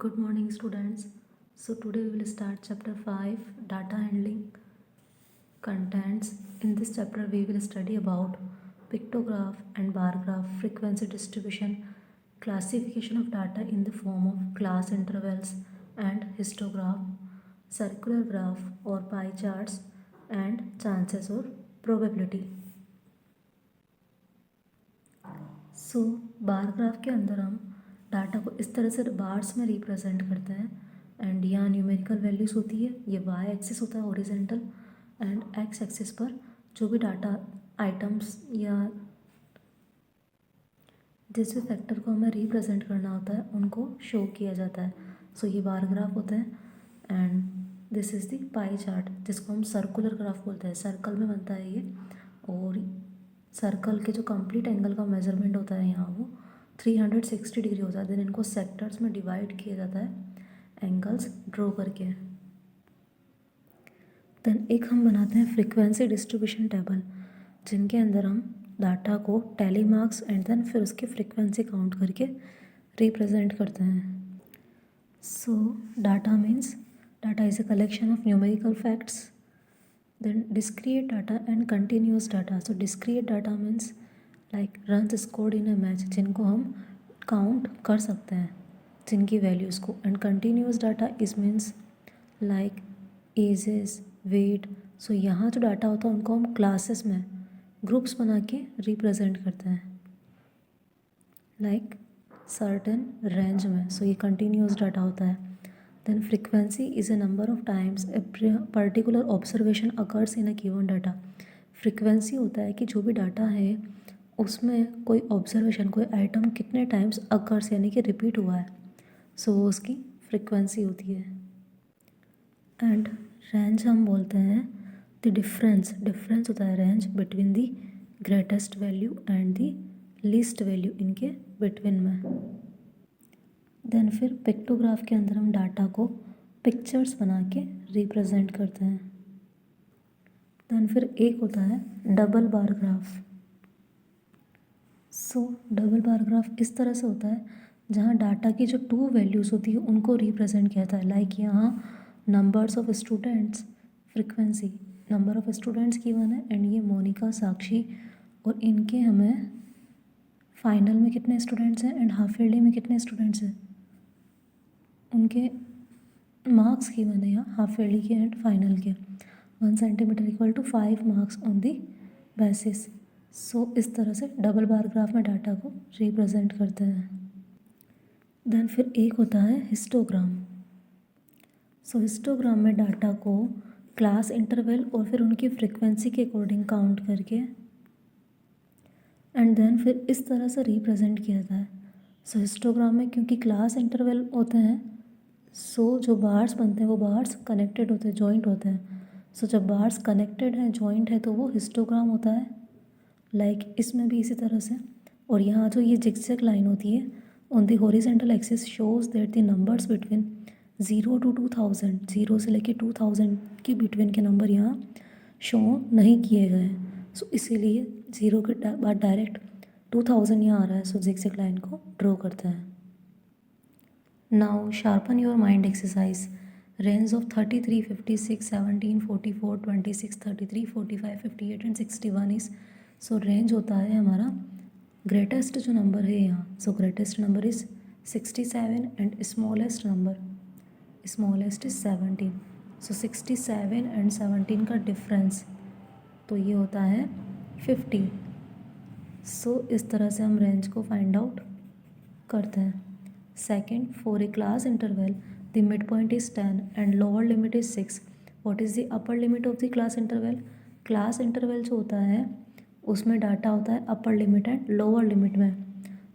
Good morning, students. So today we will start chapter 5, data handling contents. In this chapter we will study about pictograph and bar graph, frequency distribution, classification of data in the form of class intervals and histograph, circular graph or pie charts, and chances or probability. So bar graph के अंदर हम data को इस तरह से bars में represent करते हैं एंड यहाँ न्यूमेरिकल वैल्यूज़ होती है, ये वाई एक्सिस होता है हॉरिजेंटल एंड एक्स एक्सिस पर जो भी डाटा आइटम्स या जिस भी फैक्टर को हमें रिप्रेजेंट करना होता है उनको शो किया जाता है. सो ये बार ग्राफ होते हैं and this is the pie chart जिसको हम सर्कुलर ग्राफ बोलते हैं. सर्कल में बनता है ये और सर्कल के जो कंप्लीट एंगल का मेजरमेंट होता है यहाँ वो 360 डिग्री होता है. देन इनको सेक्टर्स में डिवाइड किया जाता है एंगल्स ड्रॉ करके. देन एक हम बनाते हैं फ्रीक्वेंसी डिस्ट्रीब्यूशन टेबल जिनके अंदर हम डाटा को टैली मार्क्स एंड देन फिर उसकी फ्रीक्वेंसी काउंट करके रिप्रेजेंट करते हैं. सो data means data is a collection of numerical facts. Then discrete data and continuous data. So discrete data means like runs scored in a match जिनको हम count कर सकते हैं जिनकी वैल्यूज़ को. एंड कंटिन्यूस डाटा इस मीन्स लाइक एजेस वेट. सो यहाँ जो डाटा होता है उनको हम क्लासेस में ग्रुप्स बना के रिप्रेजेंट करते हैं लाइक सर्टेन रेंज में. सो ये कंटिन्यूस डाटा होता है. Then frequency is a number of times a particular observation occurs in a given data. Frequency होता है कि जो भी डाटा है उसमें कोई ऑब्जर्वेशन कोई आइटम कितने टाइम्स अकर्स यानी कि रिपीट हुआ है. सो वो उसकी फ्रिक्वेंसी होती है. एंड रेंज हम बोलते हैं द डिफरेंस होता है range between the greatest value and the least value इनके बिटवीन में. देन फिर पिक्टोग्राफ के अंदर हम डाटा को पिक्चर्स बना के रिप्रेजेंट करते हैं. देन फिर एक होता है डबल बार ग्राफ. सो डबल बार ग्राफ इस तरह से होता है जहाँ डाटा की जो टू वैल्यूज़ होती है उनको रिप्रेजेंट किया जाता है. लाइक यहाँ numbers of students frequency number of students की वन है एंड ये मोनिका साक्षी और इनके हमें फाइनल में कितने स्टूडेंट्स हैं एंड हाफ ईयरली में कितने स्टूडेंट्स हैं उनके मार्क्स की वन है यहाँ हाफ ईयरली के एंड फाइनल के. 1 centimeter equal to 5 marks on the basis. So इस तरह से डबल बार ग्राफ में डाटा को रिप्रेजेंट करते हैं. देन फिर एक होता है हिस्टोग्राम. सो हिस्टोग्राम में डाटा को क्लास इंटरवल और फिर उनकी फ्रिक्वेंसी के अकॉर्डिंग काउंट करके एंड देन फिर इस तरह से रिप्रेजेंट किया जाता है. सो हिस्टोग्राम में क्योंकि क्लास इंटरवल होते हैं सो जो बार्स बनते हैं वो बार्स कनेक्टेड होते हैं जॉइंट होते हैं. सो जब बार्स कनेक्टेड हैं जॉइंट है तो वो हिस्टोग्राम होता है. लाइक इसमें भी इसी तरह से. और यहाँ जो ये जिगजैग लाइन होती है on the horizontal axis shows that the numbers between 0 to 2000 0 से लेके 2000 की बिटवीन के नंबर यहाँ शो नहीं किए गए हैं. सो इसीलिए 0 के बाद डायरेक्ट 2000 यहाँ आ रहा है. सो जिगजैग लाइन को ड्रॉ करते हैं. Now sharpen your mind exercise. Range of 33, 56, 17, 44, 26, 33, 45, 58 and 61 is. So range होता है हमारा ग्रेटेस्ट जो नंबर है यहाँ. सो greatest number is 67 and smallest is 17. So 67 and 17 का डिफरेंस तो ये होता है 50. सो इस तरह से हम रेंज को फाइंड आउट करते हैं. Second, for a class interval, the midpoint is 10 and lower limit is 6. What is the upper limit of the class interval? Class interval जो होता है उसमें डाटा होता है अपर लिमिट एंड लोअर लिमिट में.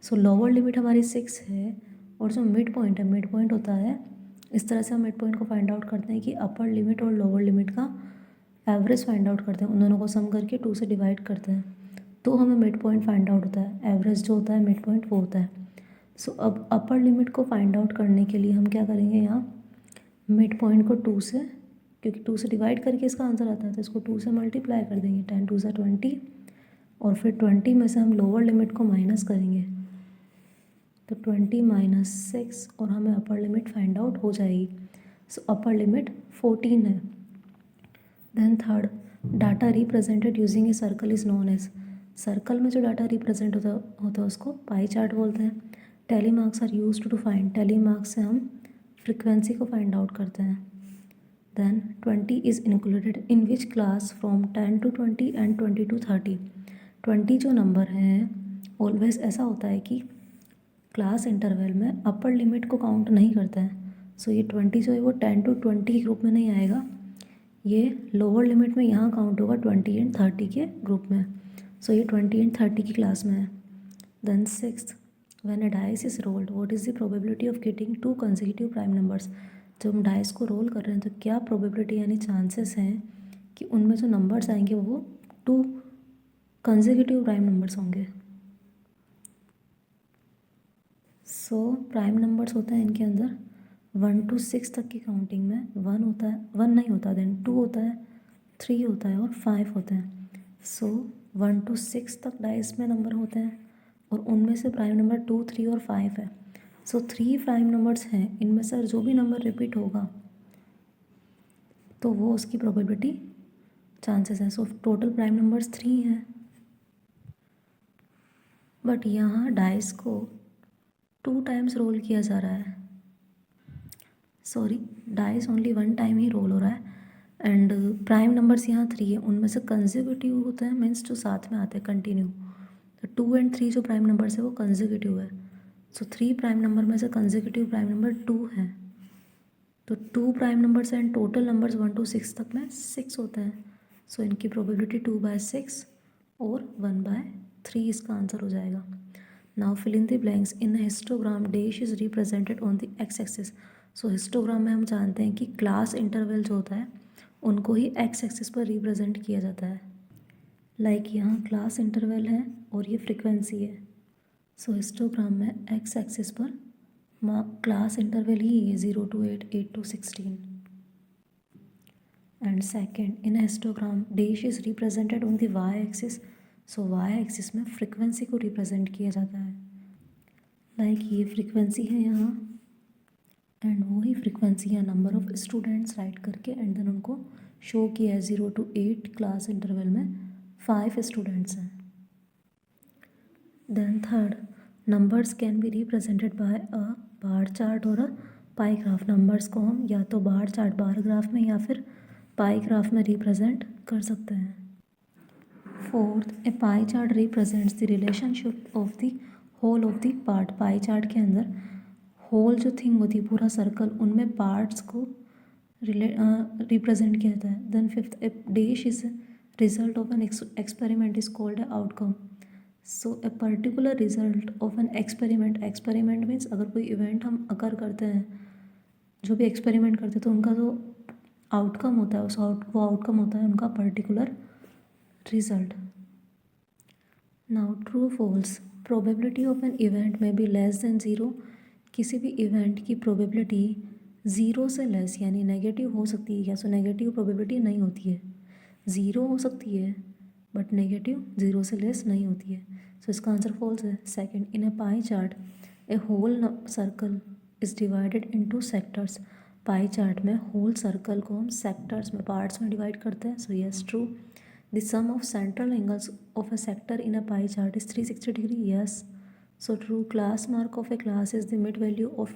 सो लोअर लिमिट हमारी 6 है और जो मिड पॉइंट है मिड पॉइंट होता है इस तरह से हम मिड पॉइंट को फाइंड आउट करते हैं कि अपर लिमिट और लोअर लिमिट का एवरेज फाइंड आउट करते हैं. उन दोनों को सम करके 2 से डिवाइड करते हैं तो हमें मिड पॉइंट फाइंड आउट होता है. एवरेज जो होता है मिड पॉइंट वो होता है. सो अब अपर लिमिट को फाइंड आउट करने के लिए हम क्या करेंगे यहाँ मिड पॉइंट को 2 से क्योंकि 2 से डिवाइड करके इसका आंसर आता है तो इसको 2 से मल्टीप्लाई कर देंगे. 10 2 20 और फिर 20 में से हम लोअर लिमिट को माइनस करेंगे तो 20 माइनस 6 और हमें अपर लिमिट फाइंड आउट हो जाएगी. सो अपर लिमिट 14 है. Then third, data represented using a circle is known as. Circle में जो डाटा रिप्रेजेंट होता है उसको पाई चार्ट बोलते हैं. Tally marks are used to find. Tally marks से हम फ्रिक्वेंसी को फाइंड आउट करते हैं. Then 20 is included in which class from 10 to 20 and 20 to 30. 20 जो नंबर है ऑलवेज ऐसा होता है कि क्लास इंटरवल में अपर लिमिट को काउंट नहीं करता है. सो ये 20 जो है वो 10 to 20 ग्रुप में नहीं आएगा. ये लोअर लिमिट में यहाँ काउंट होगा 20 एंड 30 के ग्रुप में. सो ये 20 एंड 30 की क्लास में है. Then sixth, when a dice is rolled what is the probability of getting 2 consecutive prime numbers. जब हम डाइस को रोल कर रहे हैं तो क्या प्रोबेबिलिटी यानी चांसेस हैं कि उनमें जो नंबर्स आएंगे वो 2 कंसेक्यूटिव प्राइम नंबर्स होंगे. सो प्राइम नंबर्स होते हैं इनके अंदर 1 to 6 तक की काउंटिंग में 1 होता है, 1 नहीं होता, देन 2 होता है, 3 होता है और 5 होता है. सो 1 to 6 तक डाइस में नंबर होते हैं और उनमें से प्राइम नंबर 2, 3 और 5 है. सो 3 प्राइम नंबर्स हैं. इनमें से जो भी नंबर रिपीट होगा तो वो उसकी प्रोबेबिलिटी चांसेस है. सो टोटल प्राइम नंबर्स 3 हैं. बट यहाँ डाइस को 2 टाइम्स रोल किया जा रहा है. सॉरी, डाइस ओनली 1 टाइम ही रोल हो रहा है. एंड प्राइम नंबर्स यहाँ 3 है. उनमें से कंसेक्यूटिव होते हैं मीन्स जो साथ में आते हैं कंटिन्यू. तो 2 एंड 3 जो प्राइम नंबर्स है वो कंसेक्यूटिव है. सो 3 प्राइम नंबर में से कंसेक्यूटिव प्राइम नंबर 2 है. तो 2 prime numbers and total numbers 1 to 6 तक में 6 होते हैं. सो इनकी प्रोबेबिलिटी 2/6 और 1/3 इसका आंसर हो जाएगा. Now fill in the blanks. In histogram dash is represented on the x axis. So histogram में हम जानते हैं कि क्लास इंटरवल जो होता है उनको ही एक्स एक्सिस पर रिप्रेजेंट किया जाता है. लाइक यहाँ क्लास इंटरवल है और ये फ्रिक्वेंसी है. सो हिस्टोग्राम में एक्स एक्सिस पर क्लास इंटरवल ही है 0 to 8, 8 to 16. And second, in histogram dash is represented on the y axis. So y axis में फ्रिक्वेंसी को रिप्रेजेंट किया जाता है. लाइक ये फ्रिक्वेंसी है यहाँ एंड वही फ्रिक्वेंसी या नंबर ऑफ स्टूडेंट्स राइट करके एंड देन उनको शो किया है 0 to 8 क्लास इंटरवल में 5 स्टूडेंट्स हैं. Then third, numbers can be represented by a bar chart और अ पाई ग्राफ. नंबर्स को हम या तो बार चार्ट बार ग्राफ में या फिर पाई ग्राफ में रिप्रेजेंट कर सकते हैं. Fourth, a pie chart represents the relationship of the whole of the part. Pie chart के अंदर होल जो थिंग होती है पूरा सर्कल उनमें पार्ट्स को रिप्रेजेंट किया जाता है. Then fifth, a dash is result of an experiment is called a outcome. So a particular result of an experiment. Experiment means अगर कोई इवेंट हम अकर करते हैं, जो भी एक्सपेरिमेंट करते हैं तो उनका जो आउटकम होता है वो आउटकम होता है उनका particular result. Now true false. Probability of an event may be less than 0. किसी भी इवेंट की प्रोबेबिलिटी 0 से लेस यानी नेगेटिव हो सकती है या सो नेगेटिव प्रोबेबिलिटी नहीं होती है. 0 हो सकती है बट नेगेटिव 0 से लेस नहीं होती है. सो इसका आंसर फॉल्स है. Second, in a pie chart a whole circle is divided into sectors. Pie chart में होल सर्कल को हम सेक्टर्स में पार्ट्स में डिवाइड करते हैं. So yes true. The sum of central angles of a sector in a pie chart is 360 degree. Yes. So true. Class mark of a class is the mid value of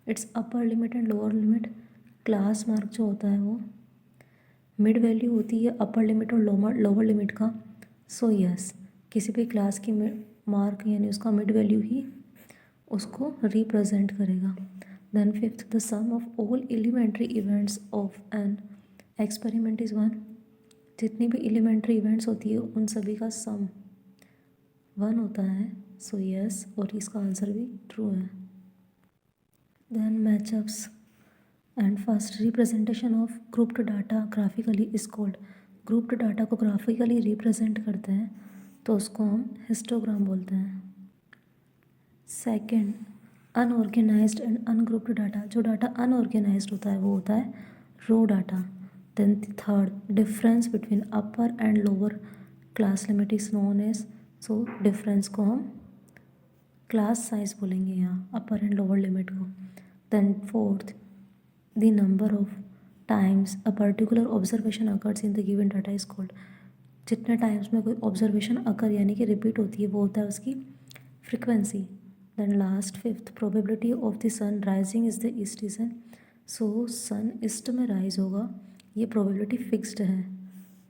its upper limit and lower limit. Class mark जो होता है वो mid value होती है upper limit और lower limit का. So yes, किसी भी क्लास की मार्क यानी उसका मिड वैल्यू ही उसको रिप्रेजेंट करेगा. Then fifth, the sum of all elementary events of an experiment is 1. जितनी भी एलिमेंट्री इवेंट्स होती है उन सभी का सम 1 होता है. सो यस, और इसका आंसर भी ट्रू है. Then matchups. And first, representation of grouped data graphically is called. Grouped data को ग्राफिकली रिप्रेजेंट करते हैं तो उसको हम हिस्टोग्राम बोलते हैं. Second, unorganised and ungrouped data. जो डाटा अनऑर्गेनाइज्ड होता है वो होता है raw data. Then third, difference between upper and lower class limit is known as. So difference को हम क्लास साइज बोलेंगे यहाँ अपर एंड लोअर लिमिट को। Then fourth, the number of times a particular observation occurs in the given data is called. जितने times में कोई observation अकर यानी कि रिपीट होती है वो होता है उसकी frequency. Then last fifth, probability of the sun rising is the east region. So sun east में राइज होगा, ये प्रोबेबिलिटी फिक्स्ड है,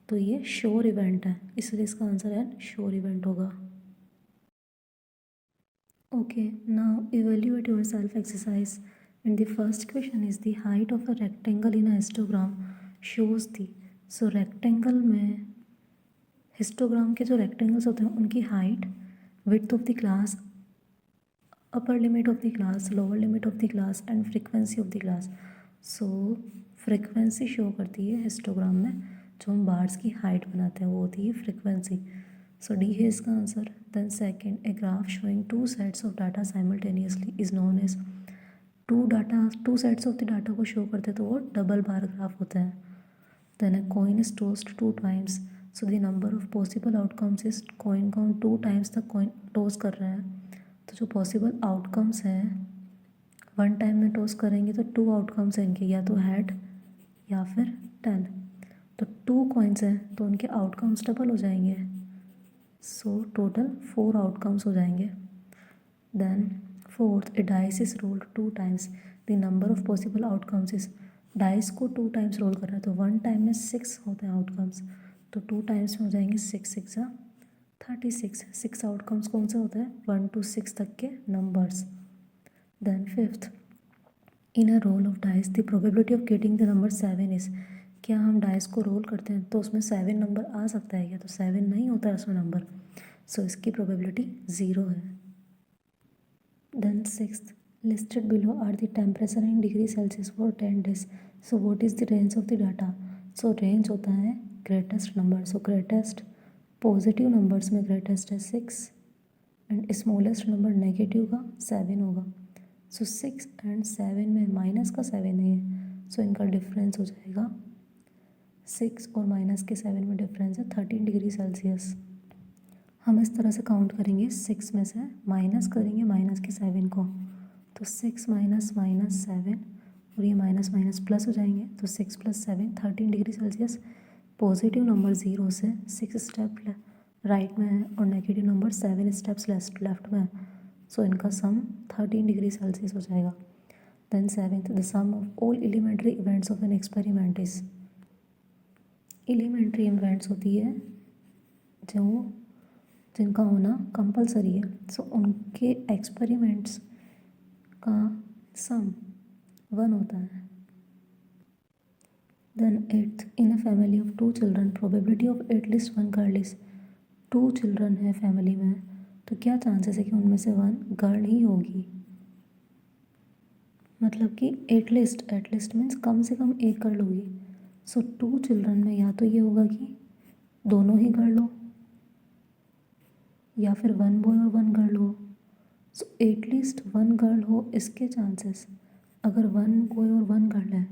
तो ये श्योर इवेंट है, इसलिए इसका आंसर है श्योर इवेंट होगा। Okay, now evaluate yourself exercise. And the first question is the height of a rectangle in a histogram shows the. So rectangle में histogram के जो rectangles होते हैं उनकी height, width of the class, upper limit of the class, lower limit of the class and frequency of the class. So frequency show करती है histogram में, जो हम बार्स की height बनाते हैं वो होती है frequency. So D है इसका answer. Then second, a graph showing two sets of data simultaneously is known as। two sets of the data को show करते तो वो डबल बार ग्राफ होता है। Then a coin is tossed 2 times, so the number of possible outcomes is coin को 2 times तक coin toss कर रहा है, तो जो possible outcomes हैं 1 टाइम में toss करेंगे तो 2 outcomes हैं इनके, या तो head या फिर 10। तो 2 coins हैं तो उनके outcomes डबल हो जाएंगे, सो टोटल 4 आउटकम्स हो जाएंगे। Then fourth, a dice is rolled 2 times, the number of possible outcomes is. Dice को 2 टाइम्स रोल कर रहा है तो 1 टाइम में 6 होते हैं आउटकम्स, तो 2 टाइम्स में हो जाएंगे 6 6 36। 6 आउटकम्स कौन से होते हैं, 1 to 6 तक के numbers. Then fifth, in a roll of dice the probability of getting the number 7 is. क्या हम डाइस को रोल करते हैं तो उसमें 7 नंबर आ सकता है क्या, तो 7 नहीं होता है उसमें नंबर, सो इसकी प्रोबेबिलिटी 0 है। Then sixth, listed below are the temperature in degree celsius for 10 days। So what is the range of the data. So range होता है greatest number, so greatest positive numbers में ग्रेटेस्ट है 6 and smallest number negative का 7 होगा। सो 6 and 7 में minus का 7 है, सो इनका डिफरेंस हो जाएगा 6 और माइनस के 7 में डिफरेंस है 13 डिग्री सेल्सियस। हम इस तरह से काउंट करेंगे, 6 में से माइनस करेंगे माइनस के 7 को, तो 6 माइनस माइनस 7 और ये माइनस माइनस प्लस हो जाएंगे, तो 6 + 7 13 डिग्री सेल्सियस। पॉजिटिव नंबर 0 से 6 स्टेप राइट में है और नेगेटिव नंबर 7 स्टेप्स लेफ्ट में है, सो इनका सम 13 डिग्री सेल्सियस हो जाएगा। Then seventh, the sum of all elementary events of an experiment is. Elementary events होती है जो जिनका होना कंपलसरी है, सो उनके एक्सपेरिमेंट्स का सम 1 होता है। Then eighth, in a family of 2 children probability of at least 1 girl is. 2 children है फैमिली में, तो क्या चांसेस है कि उनमें से 1 गर्ल ही होगी, मतलब कि एटलीस्ट मीन्स कम से कम एक गर्ल होगी। सो 2 चिल्ड्रन में या तो ये होगा कि दोनों ही गर्ल हो या फिर 1 बॉय और 1 गर्ल हो, सो एटलीस्ट 1 गर्ल हो इसके चांसेस। अगर 1 बॉय और 1 गर्ल है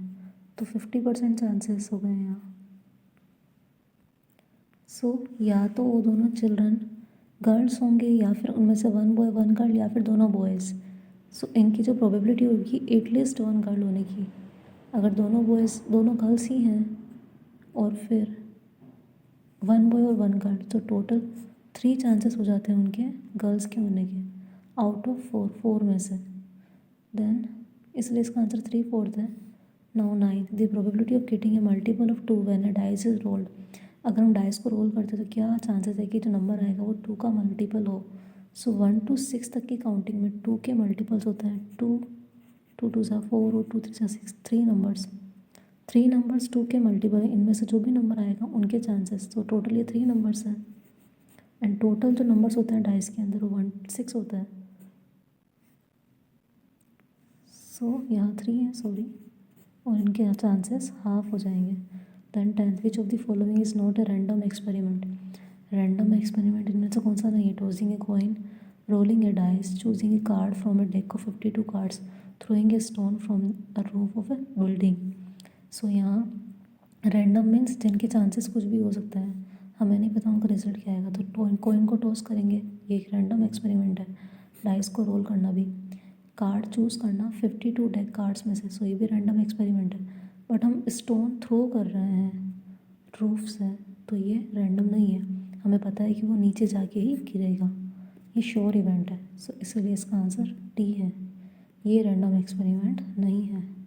तो 50% चांसेस हो गए यहाँ। सो या तो वो दोनों चिल्ड्रन गर्ल्स होंगे या फिर उनमें से 1 बॉय 1 गर्ल या फिर दोनों बॉयज़। सो इनकी जो प्रोबेबिलिटी होगी एटलीस्ट 1 गर्ल होने की, अगर दोनों बॉयज़ दोनों गर्ल्स ही हैं और फिर 1 बॉय और 1 गर्ल, तो टोटल 3 चांसेस हो जाते हैं उनके गर्ल्स के होने के आउट ऑफ 4 में से। देन इसलिए इसका आंसर 3/4 है। Now ninth, the probability of getting a multiple of 2 when a dice is rolled. अगर हम डाइस को रोल करते हैं तो क्या चांसेस है कि जो नंबर आएगा वो 2 का मल्टीपल हो। सो 1 to 6 तक की काउंटिंग में 2 के मल्टीपल्स होते हैं, 2 2 2 सा 4 और 2 3 सा 6, 3 नंबर्स 2 के मल्टीपल हैं, इनमें से जो भी नंबर आएगा उनके चांसेस, तो टोटल ये 3 नंबर्स हैं एंड टोटल जो नंबर्स होते हैं डाइस के अंदर वो 6 होता है। सो यहाँ 3 है सॉरी, और इनके चांसेस हाफ हो जाएंगे। Then 10th, which of the following is not a random experiment. Random experiment इनमें से कौन सा नहीं है, tossing a coin, rolling a dice, choosing a card from a deck of 52 cards, throwing a stone from a roof of a building. So यहाँ random means जिनके chances कुछ भी हो सकता है, हमें नहीं पता उनका रिजल्ट क्या आएगा, तो कॉइन को टॉस करेंगे, ये एक रैंडम एक्सपेरिमेंट है। डाइस को रोल करना भी, कार्ड चूज़ करना 52 डेक कार्ड्स में से, सो ये भी रैंडम एक्सपेरिमेंट है। बट हम स्टोन थ्रो कर रहे हैं रूफ से, तो ये रैंडम नहीं है, हमें पता है कि वो नीचे जाके ही गिरेगा, ये श्योर इवेंट है। सो इसलिए इसका आंसर डी है, ये रैंडम एक्सपेरिमेंट नहीं है।